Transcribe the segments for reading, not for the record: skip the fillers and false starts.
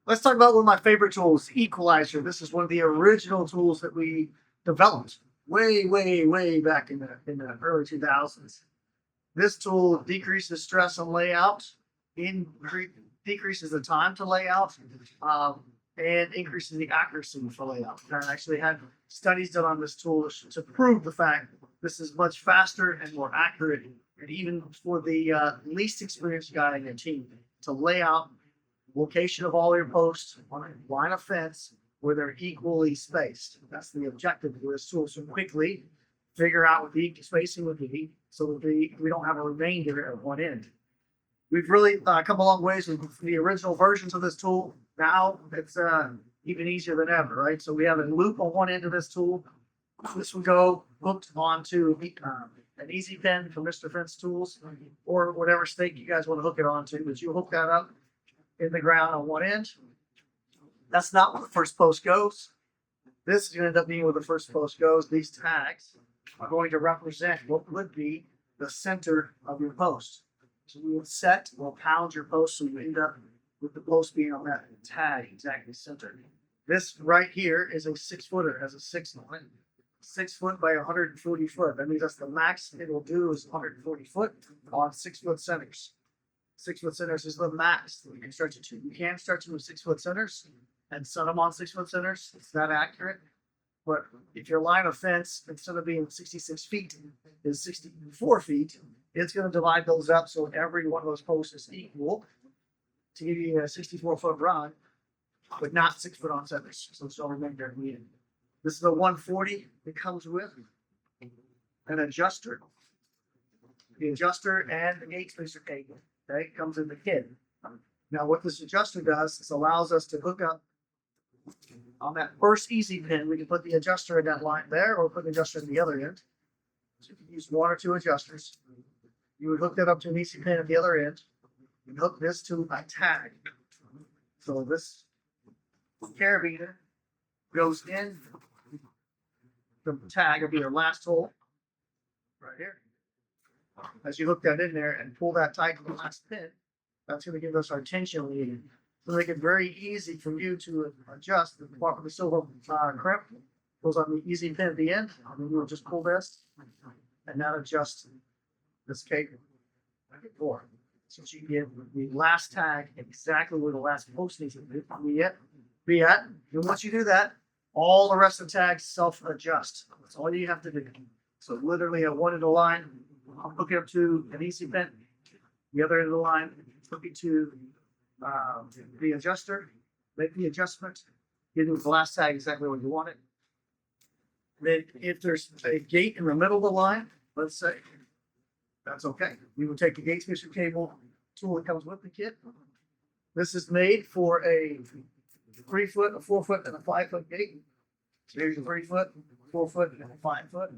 Let's talk about one of my favorite tools, Equalizer. This is one of the original tools that we developed way back in the early 2000s. This tool decreases stress on layout, decreases the time to layout, and increases the accuracy for layout. I actually had studies done on this tool to prove the fact this is much faster and more accurate, and even for the least experienced guy in your team to lay out location of all your posts on a line of fence where they're equally spaced. That's the objective of this tool. So quickly figure out what the spacing would be so that we don't have a remainder at one end. We've really come a long ways with the original versions of this tool. Now it's even easier than ever, right? So we have a loop on one end of this tool. This will go hooked onto an easy pin from Mr.Fence tools or whatever stake you guys want to hook it onto, but you hook that up in the ground on one end. That's not where the first post goes. This is going to end up being where the first post goes. These tags are going to represent what would be the center of your post. So we will set or pound your post so you end up with the post being on that tag exactly centered. This right here is a 6-footer, has a 6 on it. 6 foot by 140 foot. That means that's the max it will do is 140 foot on 6 foot centers. 6 foot centers is the max that you can stretch it to. You can stretch them with 6 foot centers and set them on 6 foot centers. It's not accurate. But if your line of fence, instead of being 66 feet, is 64 feet, it's going to divide those up so every one of those posts is equal to give you a 64-foot run, but not 6 foot on centers. So it's all remainder at the end. This is a 140. It comes with an adjuster. The adjuster and the gate spacer cable. Okay, it comes in the kit. Now, what this adjuster does is allows us to hook up on that first easy pin. We can put the adjuster in that line there, or put the adjuster in the other end. So you can use 1 or 2 adjusters. You would hook that up to an easy pin at the other end. You hook this to a tag. So this carabiner goes in the tag. Will be your last hole right here. As you hook that in there and pull that tight to the last pin, that's going to give us our tension lead. So make it very easy for you to adjust the part of the silver crimp goes on the easy pin at the end. And then you'll just pull this and now adjust this cable. So you get the last tag exactly where the last post needs to be at. And once you do that, all the rest of the tags self-adjust. That's all you have to do. So literally at one end of the line, I'll hook it up to an easy pin. The other end of the line, hook it to the adjuster, make the adjustment, get the last tag exactly where you want it. Then if there's a gate in the middle of the line, let's say, that's okay. We will take the gate spacer cable tool that comes with the kit. This is made for a 3 foot, a 4 foot, and a 5 foot gate. So here's a 3 foot, 4 foot, and a 5 foot.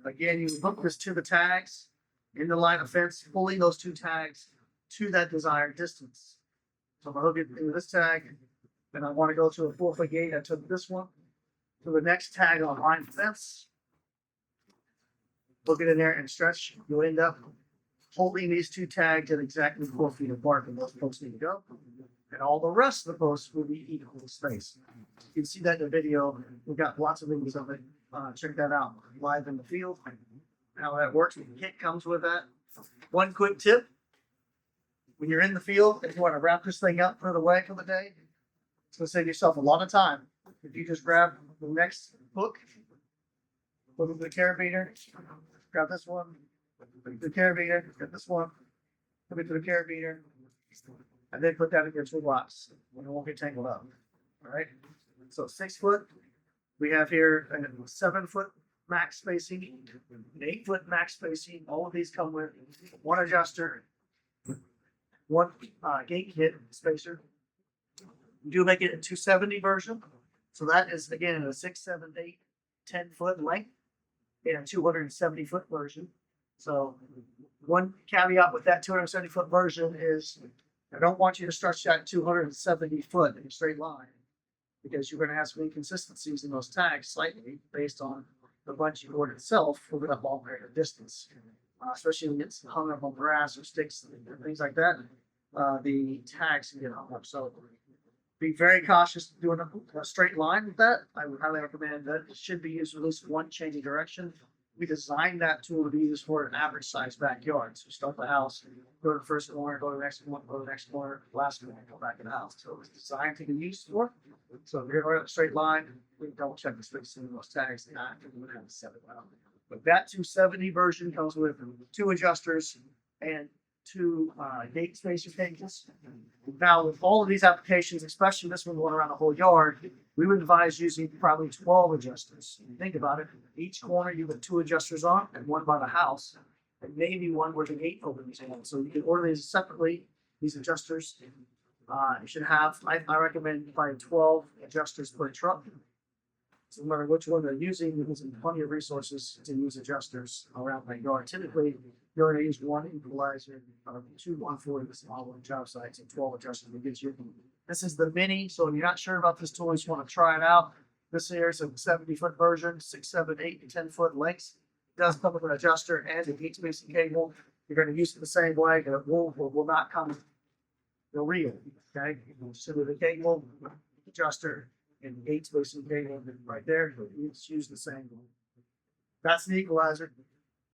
Again, you hook this to the tags in the line of fence, pulling those 2 tags to that desired distance. So if I hook it to this tag, and I want to go to a 4 foot gate, I took this one to the next tag on line of fence. Hook it in there and stretch. You'll end up holding these 2 tags at exactly 4 feet apart from those posts need to go. And all the rest of the posts will be equal space. You can see that in the video. We've got lots of videos of it. Check that out live in the field. How that works. The kit comes with that. One quick tip. When you're in the field, if you want to wrap this thing up for the way for the day, it's going to save yourself a lot of time. If you just grab the next hook, put it in the carabiner, grab this one, put it in the carabiner, get this one, put it to the carabiner, and then put that in your toolbox when it won't get tangled up. All right. So 6 foot. We have here a 7 foot max spacing, an 8 foot max spacing. All of these come with 1 adjuster, 1 gate kit spacer. We do make it a 270 version. So that is again a 6, 7, 8, 10 foot length in a 270 foot version. So one caveat with that 270 foot version is I don't want you to stretch that 270 foot in a straight line because you're going to have some inconsistencies in those tags slightly based on the bungee cord itself over that long period of distance. Especially when it's hung up on grass or sticks and things like that, the tags can get hung up. So Be very cautious doing a straight line with that. I would highly recommend that it should be used with at least one change of direction. We designed that tool to be used for an average size backyard. So start the house, go to the first corner, go to the next one, go to the next corner, last corner, go back in the house. So it's designed to be used for. So if you're going a straight line, we double check the spacing of those tags. Not we have 7 well. But that 270 version comes with 2 adjusters and 2 gate spacer cages. Now, with all of these applications, especially this one going around the whole yard, we would advise using probably 12 adjusters. Think about it. Each corner you put 2 adjusters on and 1 by the house, and maybe 1 where the gate opens in. So you can order these separately, these adjusters. You should have, I recommend buying 12 adjusters per truck. So no matter which one they're using, you're using plenty of resources to use adjusters around my yard. Typically, you're going to use 1 equalizer, 2 140 the small one job sites, and 12 adjusters. It gives you. This is the mini, so if you're not sure about this tool, you just want to try it out. This here is a 70-foot version, 6, 7, 8, and 10-foot lengths. It does come with an adjuster and a gate spacing cable. You're going to use it the same way, and it will not come the reel. Okay, so with the cable, adjuster, and the gate spacing cable right there, it's used the same. That's the equalizer.